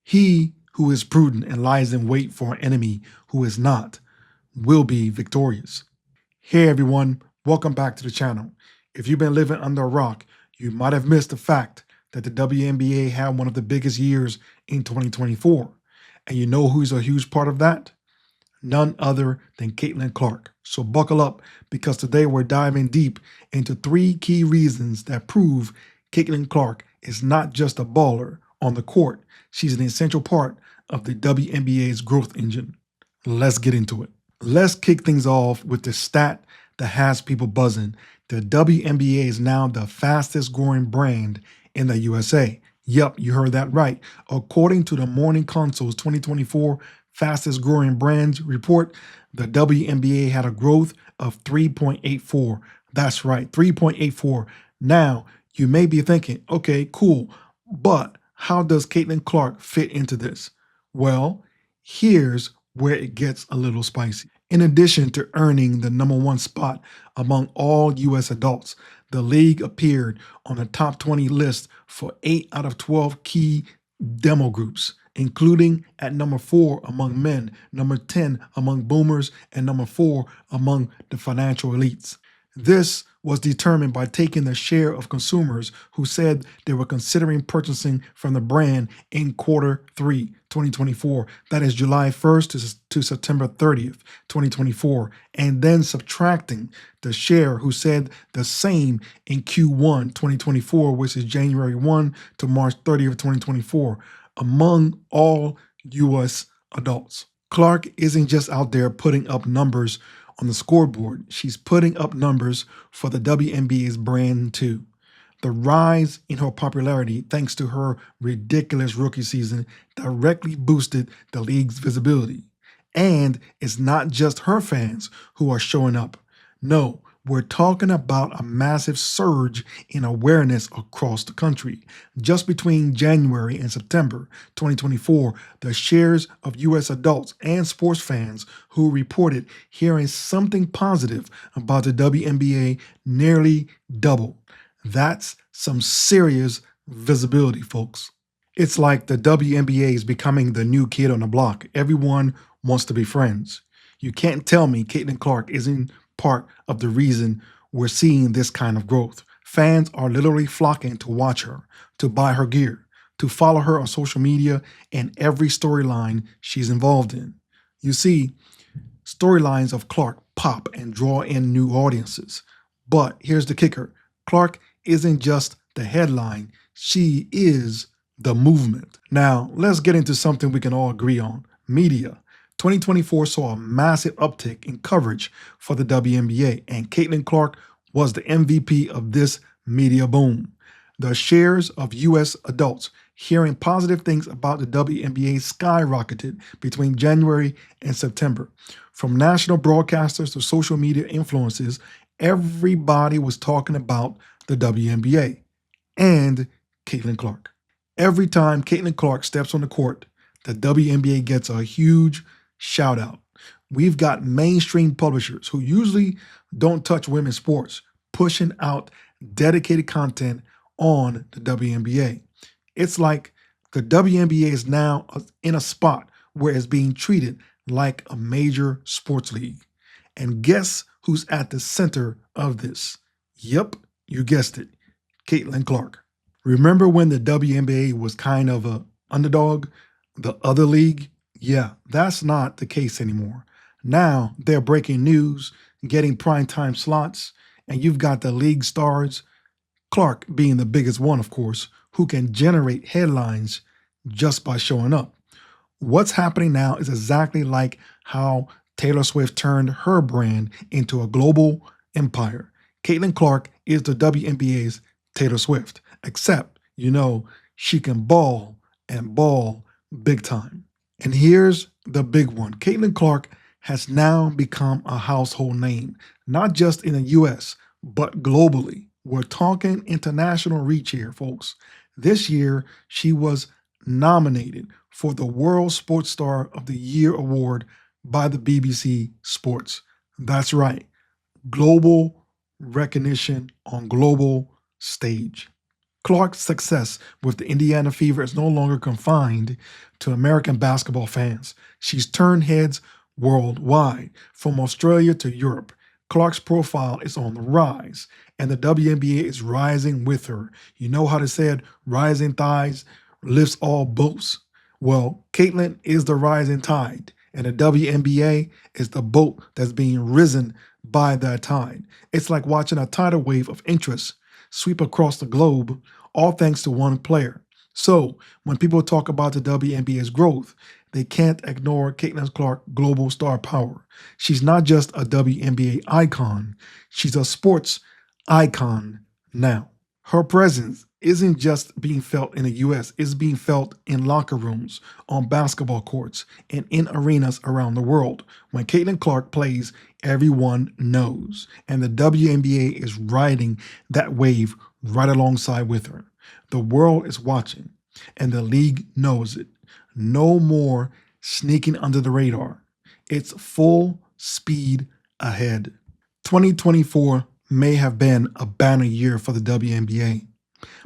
He who is prudent and lies in wait for an enemy who is not will be victorious. Hey everyone, welcome back to the channel. If you've been living under a rock, you might have missed the fact that the WNBA had one of the biggest years in 2024. And you know who's a huge part of that? None other than Caitlin Clark. So buckle up because today we're diving deep into three key reasons that prove Caitlin Clark is not just a baller on the court. She's an essential part of the WNBA's growth engine. Let's get into it. Let's kick things off with the stat that has people buzzing. The WNBA is now the fastest growing brand in the USA. Yep, you heard that right. According to the Morning Consul's 2024 fastest growing brands report, the WNBA had a growth of 3.84. That's right, 3.84. Now, you may be thinking, okay, cool, but how does Caitlin Clark fit into this? Well, here's where it gets a little spicy. In addition to earning the #1 spot among all U.S. adults, the league appeared on the top 20 list for 8 out of 12 key demo groups, including at number 4 among men, number 10 among boomers, and number 4 among the financial elites. This was determined by taking the share of consumers who said they were considering purchasing from the brand in Q3 2024, that is July 1st to September 30th, 2024, and then subtracting the share who said the same in Q1 2024, which is January 1 to March 30th, 2024, among all U.S. adults. Clark isn't just out there putting up numbers on the scoreboard. She's putting up numbers for the WNBA's brand too. The rise in her popularity, thanks to her ridiculous rookie season, directly boosted the league's visibility. And it's not just her fans who are showing up. No, we're talking about a massive surge in awareness across the country. Just between January and September 2024, the shares of U.S. adults and sports fans who reported hearing something positive about the WNBA nearly doubled. That's some serious visibility, folks. It's like the WNBA is becoming the new kid on the block. Everyone wants to be friends. You can't tell me Caitlin Clark isn't part of the reason we're seeing this kind of growth. Fans are literally flocking to watch her, to buy her gear, to follow her on social media and every storyline she's involved in. You see, storylines of Clark pop and draw in new audiences. But here's the kicker. Clark isn't just the headline, she is the movement. Now, let's get into something we can all agree on. Media. 2024 saw a massive uptick in coverage for the WNBA, and Caitlin Clark was the MVP of this media boom. The shares of U.S. adults hearing positive things about the WNBA skyrocketed between January and September. From national broadcasters to social media influencers, everybody was talking about the WNBA and Caitlin Clark. Every time Caitlin Clark steps on the court, the WNBA gets a huge shout out. We've got mainstream publishers who usually don't touch women's sports pushing out dedicated content on the WNBA. It's like the WNBA is now in a spot where it's being treated like a major sports league. And guess who's at the center of this? Yep, you guessed it, Caitlin Clark. Remember when the WNBA was kind of an underdog, the other league? Yeah, that's not the case anymore. Now they're breaking news, getting primetime slots, and you've got the league stars, Clark being the biggest one, of course, who can generate headlines just by showing up. What's happening now is exactly like how Taylor Swift turned her brand into a global empire. Caitlin Clark is the WNBA's Taylor Swift, except, she can ball and ball big time. And here's the big one. Caitlin Clark has now become a household name, not just in the US, but globally. We're talking international reach here, folks. This year, she was nominated for the World Sports Star of the Year award by the BBC Sports. That's right. Global recognition on global stage. Clark's success with the Indiana Fever is no longer confined to American basketball fans. She's turned heads worldwide, from Australia to Europe. Clark's profile is on the rise, and the WNBA is rising with her. You know how they said, rising tides lifts all boats? Well, Caitlin is the rising tide, and the WNBA is the boat that's being risen by that tide. It's like watching a tidal wave of interest sweep across the globe, all thanks to one player. So, when people talk about the WNBA's growth, they can't ignore Caitlin Clark's global star power. She's not just a WNBA icon, she's a sports icon now. Her presence isn't just being felt in the US, it's being felt in locker rooms, on basketball courts, and in arenas around the world. When Caitlin Clark plays, everyone knows, and the WNBA is riding that wave right alongside with her. The world is watching, and the league knows it. No more sneaking under the radar. It's full speed ahead. 2024 may have been a banner year for the WNBA,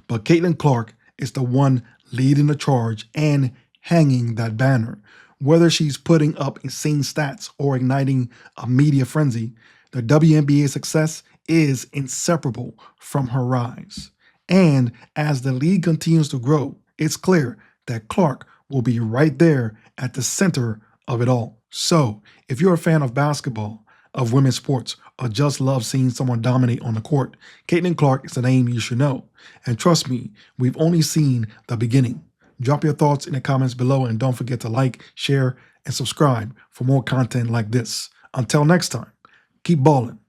but Caitlin Clark is the one leading the charge and hanging that banner. Whether she's putting up insane stats or igniting a media frenzy, the WNBA's success is inseparable from her rise. And as the league continues to grow, it's clear that Clark will be right there at the center of it all. So, if you're a fan of basketball, of women's sports, or just love seeing someone dominate on the court, Caitlin Clark is a name you should know. And trust me, we've only seen the beginning. Drop your thoughts in the comments below, and don't forget to like, share, and subscribe for more content like this. Until next time, keep balling.